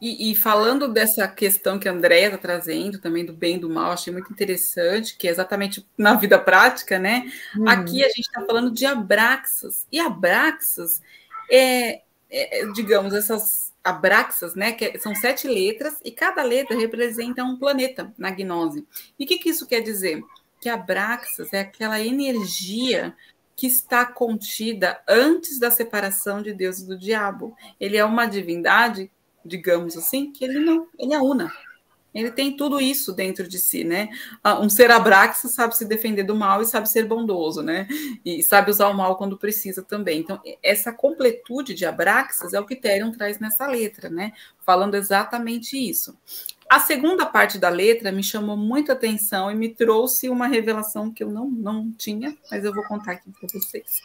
E falando dessa questão que a Andrea está trazendo, também do bem e do mal, achei muito interessante, que é exatamente na vida prática, né? Aqui a gente está falando de abraxas. E abraxas digamos, essas abraxas, né? Que são 7 letras, e cada letra representa um planeta na gnose. E o que isso quer dizer? Que abraxas é aquela energia que está contida antes da separação de Deus e do diabo. Ele é uma divindade, digamos assim, que ele é una. Ele tem tudo isso dentro de si, né? Um ser abraxo sabe se defender do mal e sabe ser bondoso, né? E sabe usar o mal quando precisa também. Então, essa completude de abraxas é o que Therion traz nessa letra, né? Falando exatamente isso. A segunda parte da letra me chamou muito a atenção e me trouxe uma revelação que eu não tinha, mas eu vou contar aqui para vocês.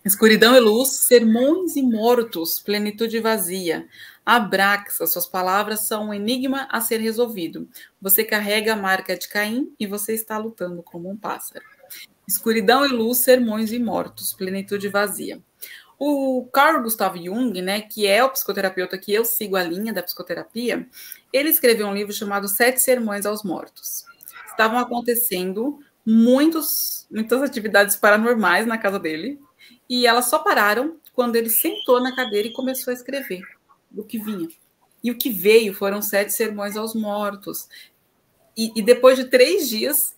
Escuridão e luz, sermões e mortos, plenitude vazia. Abraxa, suas palavras são um enigma a ser resolvido. Você carrega a marca de Caim e você está lutando como um pássaro. Escuridão e luz, sermões e mortos, plenitude vazia. O Carl Gustav Jung, né, que é o psicoterapeuta que eu sigo a linha da psicoterapia, ele escreveu um livro chamado Sete Sermões aos Mortos. Estavam acontecendo muitas atividades paranormais na casa dele, e elas só pararam quando ele sentou na cadeira e começou a escrever o que vinha. E o que veio foram 7 sermões aos mortos. E depois de 3 dias,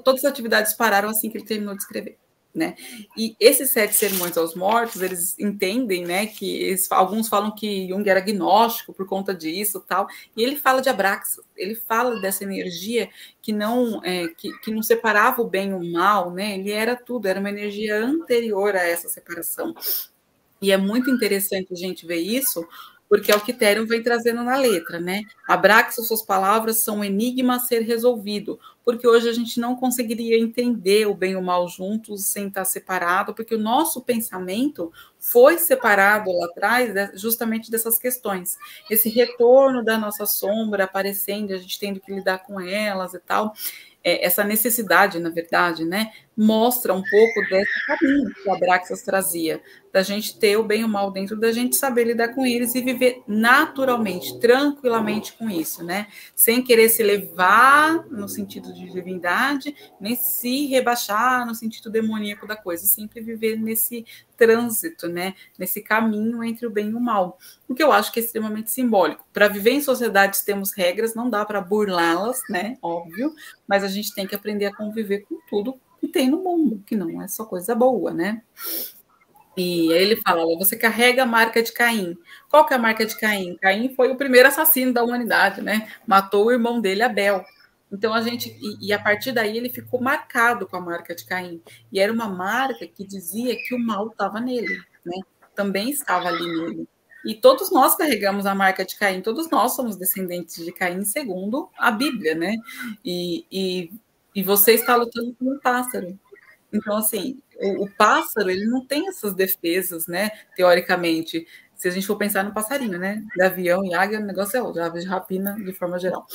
todas as atividades pararam assim que ele terminou de escrever. Né? E esses 7 sermões aos mortos, eles entendem, né, que alguns falam que Jung era agnóstico por conta disso, tal. E ele fala de abraxas, ele fala dessa energia que não separava o bem e o mal, né? Ele era tudo, era uma energia anterior a essa separação. E é muito interessante a gente ver isso, porque é o que Therion vem trazendo na letra, né? Abraxas, suas palavras são um enigma a ser resolvido, porque hoje a gente não conseguiria entender o bem e o mal juntos sem estar separado, porque o nosso pensamento foi separado lá atrás justamente dessas questões. Esse retorno da nossa sombra aparecendo, a gente tendo que lidar com elas e tal. Essa necessidade, na verdade, né, mostra um pouco desse caminho que o Abraxas trazia, da gente ter o bem e o mal dentro da gente, saber lidar com eles e viver naturalmente, tranquilamente com isso, né, sem querer se levar no sentido de divindade, nem se rebaixar no sentido demoníaco da coisa, sempre viver nesse trânsito, né, nesse caminho entre o bem e o mal, o que eu acho que é extremamente simbólico. Para viver em sociedades temos regras, não dá para burlá-las, né, óbvio, mas a gente tem que aprender a conviver com tudo que tem no mundo, que não é só coisa boa, né? E aí ele fala, você carrega a marca de Caim. Qual que é a marca de Caim? Caim foi o primeiro assassino da humanidade, né? Matou o irmão dele, Abel. Então a partir daí ele ficou marcado com a marca de Caim. E era uma marca que dizia que o mal estava nele, né? Também estava ali nele. E todos nós carregamos a marca de Caim, todos nós somos descendentes de Caim, segundo a Bíblia, né? E você está lutando com um pássaro. Então, assim, o pássaro, ele não tem essas defesas, né? Teoricamente, se a gente for pensar no passarinho, né? Gavião e águia, o negócio é outro, aves de rapina de forma geral.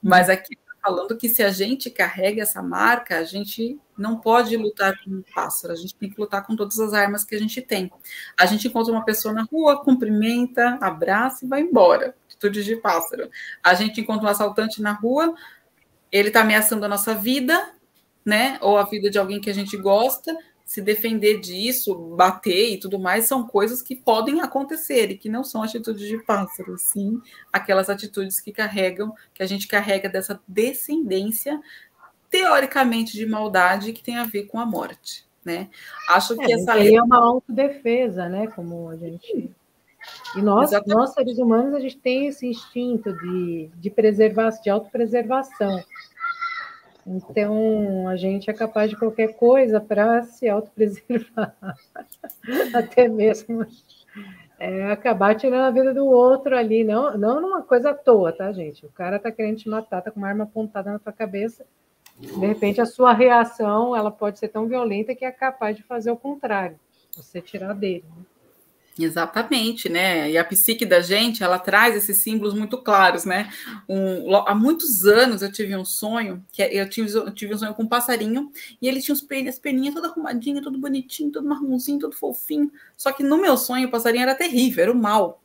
Mas aqui falando que se a gente carrega essa marca, a gente não pode lutar com um pássaro, a gente tem que lutar com todas as armas que a gente tem. A gente encontra uma pessoa na rua, cumprimenta, abraça e vai embora. Atitude de pássaro. A gente encontra um assaltante na rua, ele está ameaçando a nossa vida, né? Ou a vida de alguém que a gente gosta, se defender disso, bater e tudo mais, são coisas que podem acontecer e que não são atitudes de pássaro, sim, aquelas atitudes que a gente carrega dessa descendência teoricamente de maldade que tem a ver com a morte, né? Acho que essa lei é uma autodefesa, né? Como a gente. E nós seres humanos, a gente tem esse instinto de preservação, de autopreservação. Então, a gente é capaz de qualquer coisa para se autopreservar, até mesmo acabar tirando a vida do outro ali, não numa coisa à toa, tá, gente? O cara tá querendo te matar, tá com uma arma apontada na tua cabeça, de repente a sua reação ela pode ser tão violenta que é capaz de fazer o contrário, você tirar dele, né? Exatamente, né? E a psique da gente, ela traz esses símbolos muito claros, né? Há muitos anos eu tive um sonho, eu tive um sonho com um passarinho, e ele tinha as perninhas toda arrumadinha, tudo bonitinho, todo marronzinho, todo fofinho. Só que no meu sonho o passarinho era terrível, era o mal.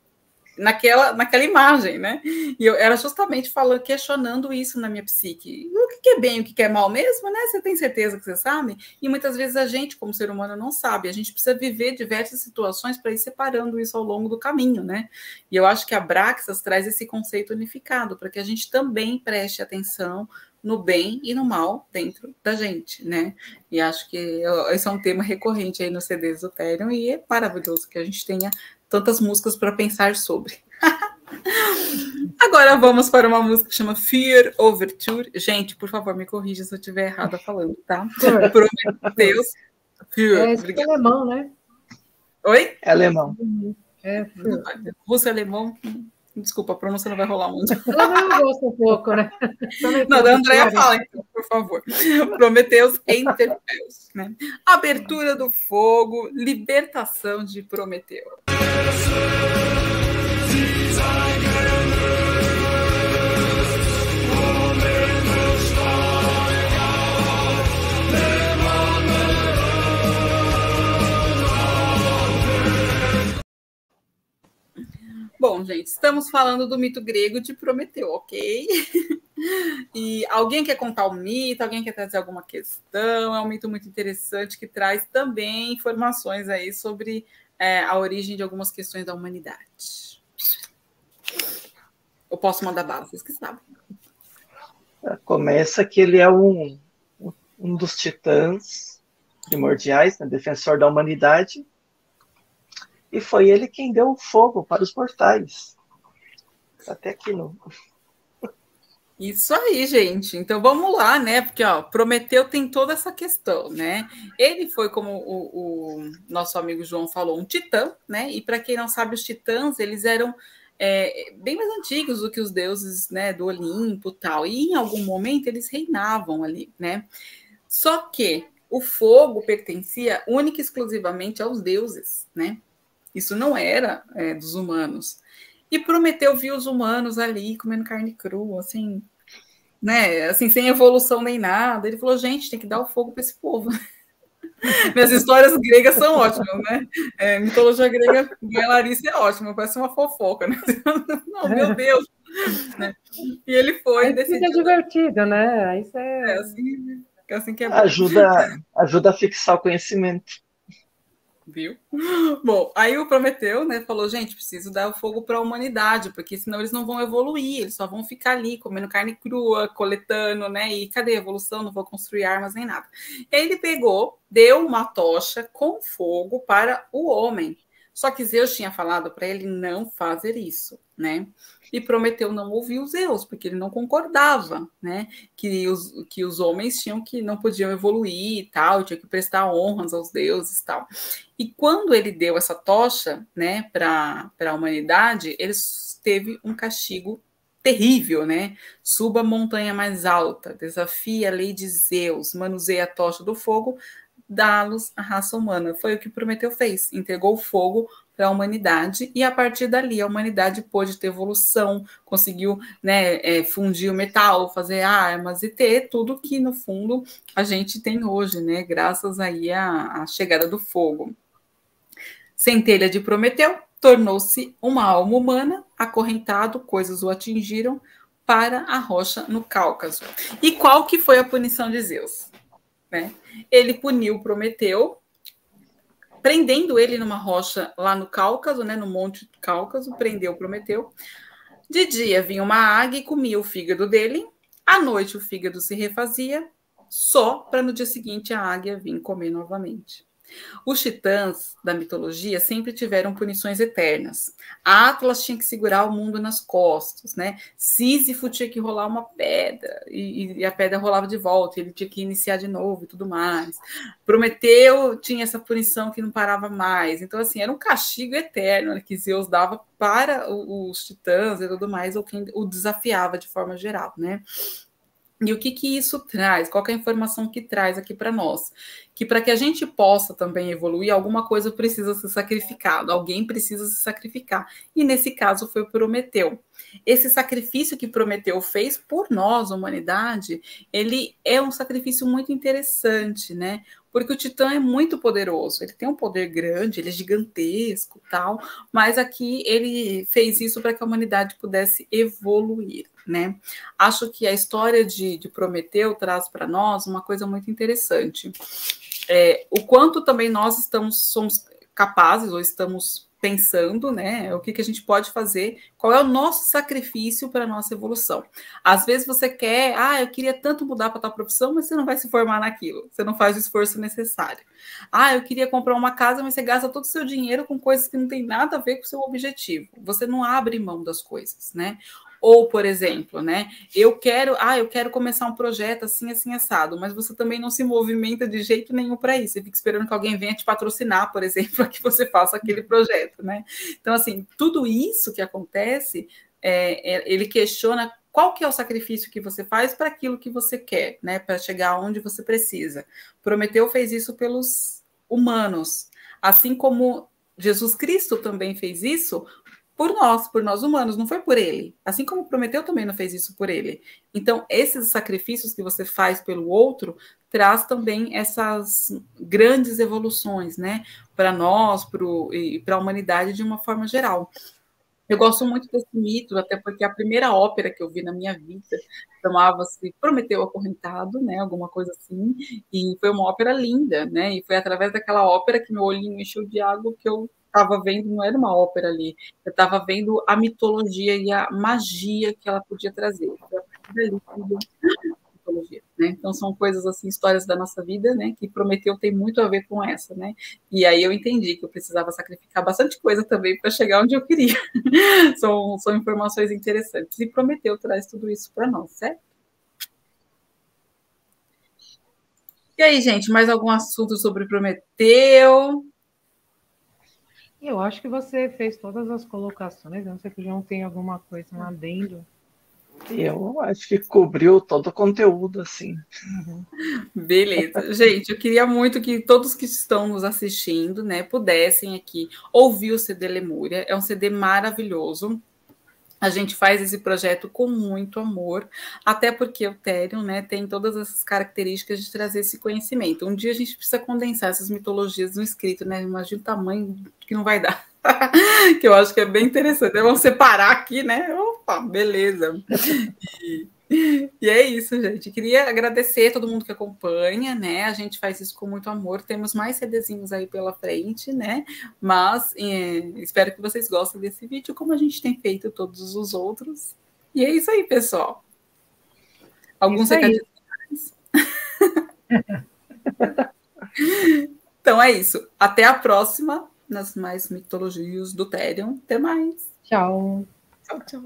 Naquela imagem, né? E eu era justamente questionando isso na minha psique. O que é bem, o que é mal mesmo, né? Você tem certeza que você sabe? E muitas vezes a gente, como ser humano, não sabe. A gente precisa viver diversas situações para ir separando isso ao longo do caminho, né? E eu acho que a Braxas traz esse conceito unificado, para que a gente também preste atenção no bem e no mal dentro da gente, né? E acho que esse é um tema recorrente aí no CD Esoterium, e é maravilhoso que a gente tenha tantas músicas para pensar sobre. Agora vamos para uma música que chama Fear Overture. Gente, por favor, me corrija se eu estiver errada falando, tá? Prometheus. Fear. É alemão, né? Oi? É alemão. Russo, alemão. Desculpa, a pronúncia não vai rolar muito. Eu gosto um pouco, né? Não, da Andréia fala, então, por favor. Prometheus Enterprise, né? Abertura do fogo, libertação de Prometeu. Bom, gente, estamos falando do mito grego de Prometeu, ok? E alguém quer contar o mito? Alguém quer trazer alguma questão? É um mito muito interessante que traz também informações aí sobre a origem de algumas questões da humanidade. Eu posso mandar bala, vocês que sabem. Começa que ele é um dos titãs primordiais, né, defensor da humanidade, e foi ele quem deu o fogo para os portais. Até aqui no... Isso aí, gente. Então vamos lá, né? Porque Prometeu tem toda essa questão, né? Ele foi, como o nosso amigo João falou, um titã, né? E para quem não sabe, os titãs eles eram bem mais antigos do que os deuses, né? Do Olimpo, tal. E em algum momento eles reinavam ali, né? Só que o fogo pertencia única e exclusivamente aos deuses, né? Isso não era dos humanos. E Prometeu viu os humanos ali comendo carne crua, assim, né? Assim, sem evolução nem nada. Ele falou, gente, tem que dar o fogo para esse povo. Minhas histórias gregas são ótimas, né? Mitologia grega, a Larissa é ótima, parece uma fofoca, né? Não, meu Deus. Né? E ele foi e decidiu. Fica divertido, né? Isso assim que é bom. Ajuda a fixar o conhecimento. Viu? Bom, aí o Prometeu, né, falou, gente, preciso dar o fogo para a humanidade, porque senão eles não vão evoluir, eles só vão ficar ali comendo carne crua, coletando, né, e cadê a evolução? Não vou construir armas nem nada. E aí ele pegou, deu uma tocha com fogo para o homem, só que Zeus tinha falado para ele não fazer isso, né, e Prometeu não ouviu Zeus, porque ele não concordava, né, que os homens não podiam evoluir e tal, tinha que prestar honras aos deuses e tal. E quando ele deu essa tocha, né, para a humanidade, ele teve um castigo terrível, né? Suba a montanha mais alta, desafia a lei de Zeus, manuseia a tocha do fogo, dá-los à raça humana. Foi o que Prometeu fez, entregou o fogo para a humanidade, e a partir dali a humanidade pôde ter evolução, conseguiu, né, fundir o metal, fazer armas e ter tudo que, no fundo, a gente tem hoje, né, graças aí à chegada do fogo. Centelha de Prometeu tornou-se uma alma humana, acorrentado, coisas o atingiram, para a rocha no Cáucaso. E qual que foi a punição de Zeus? Né? Ele puniu Prometeu, prendendo ele numa rocha lá no Cáucaso, né, no Monte Cáucaso, prendeu Prometeu. De dia vinha uma águia e comia o fígado dele, à noite o fígado se refazia, só para no dia seguinte a águia vir comer novamente. Os titãs da mitologia sempre tiveram punições eternas. Atlas tinha que segurar o mundo nas costas, né? Sísifo tinha que rolar uma pedra e a pedra rolava de volta, ele tinha que iniciar de novo e tudo mais. Prometeu tinha essa punição que não parava mais. Então, assim, era um castigo eterno, né, que Zeus dava para os titãs e tudo mais, ou quem o desafiava de forma geral, né? E o que isso traz? Qual que é a informação que traz aqui para nós? Que para que a gente possa também evoluir, alguma coisa precisa ser sacrificado, alguém precisa se sacrificar. E nesse caso foi Prometeu. Esse sacrifício que Prometeu fez por nós, humanidade, ele é um sacrifício muito interessante, né? Porque o Titã é muito poderoso, ele tem um poder grande, ele é gigantesco, tal, mas aqui ele fez isso para que a humanidade pudesse evoluir, né? Acho que a história de Prometeu traz para nós uma coisa muito interessante. O quanto também nós somos capazes ou estamos pensando, né? O que a gente pode fazer, qual é o nosso sacrifício para a nossa evolução. Às vezes você quer, eu queria tanto mudar para tal profissão, mas você não vai se formar naquilo, você não faz o esforço necessário. Eu queria comprar uma casa, mas você gasta todo o seu dinheiro com coisas que não tem nada a ver com o seu objetivo. Você não abre mão das coisas, né? Ou, por exemplo, né? Eu quero começar um projeto assim, assim, assado, mas você também não se movimenta de jeito nenhum para isso. Você fica esperando que alguém venha te patrocinar, por exemplo, para que você faça aquele projeto, né? Então, assim, tudo isso que acontece, ele questiona qual que é o sacrifício que você faz para aquilo que você quer, né? Para chegar onde você precisa. Prometeu fez isso pelos humanos, assim como Jesus Cristo também fez isso por nós humanos, não foi por ele. Assim como Prometeu também não fez isso por ele. Então, esses sacrifícios que você faz pelo outro traz também essas grandes evoluções, né? Para nós e para a humanidade de uma forma geral. Eu gosto muito desse mito, até porque a primeira ópera que eu vi na minha vida chamava-se Prometeu Acorrentado, né? Alguma coisa assim. E foi uma ópera linda, né? E foi através daquela ópera que meu olhinho encheu de água que eu estava vendo, não era uma ópera ali, eu estava vendo a mitologia e a magia que ela podia trazer. Foi a partir dali mitologia, né? Então são coisas assim, histórias da nossa vida, né? Que Prometeu tem muito a ver com essa, né? E aí eu entendi que eu precisava sacrificar bastante coisa também para chegar onde eu queria. são informações interessantes. E Prometeu traz tudo isso para nós, certo? E aí, gente, mais algum assunto sobre Prometeu? Eu acho que você fez todas as colocações. Eu não sei se o João tem alguma coisa, um adendo. Eu acho que cobriu todo o conteúdo, assim. Beleza. Gente, eu queria muito que todos que estão nos assistindo, né, pudessem aqui ouvir o CD Lemúria. É um CD maravilhoso. A gente faz esse projeto com muito amor, até porque o Therion, né, tem todas essas características de trazer esse conhecimento. Um dia a gente precisa condensar essas mitologias no escrito, né? Imagina o tamanho que não vai dar. Que eu acho que é bem interessante. Vamos separar aqui, né? Opa, beleza. E é isso, gente. Queria agradecer a todo mundo que acompanha, né? A gente faz isso com muito amor. Temos mais CDzinhos aí pela frente, né? Mas espero que vocês gostem desse vídeo, como a gente tem feito todos os outros. E é isso aí, pessoal. Alguns recadinhos. Então é isso. Até a próxima nas mais mitologias do Therion. Até mais. Tchau. Tchau, tchau.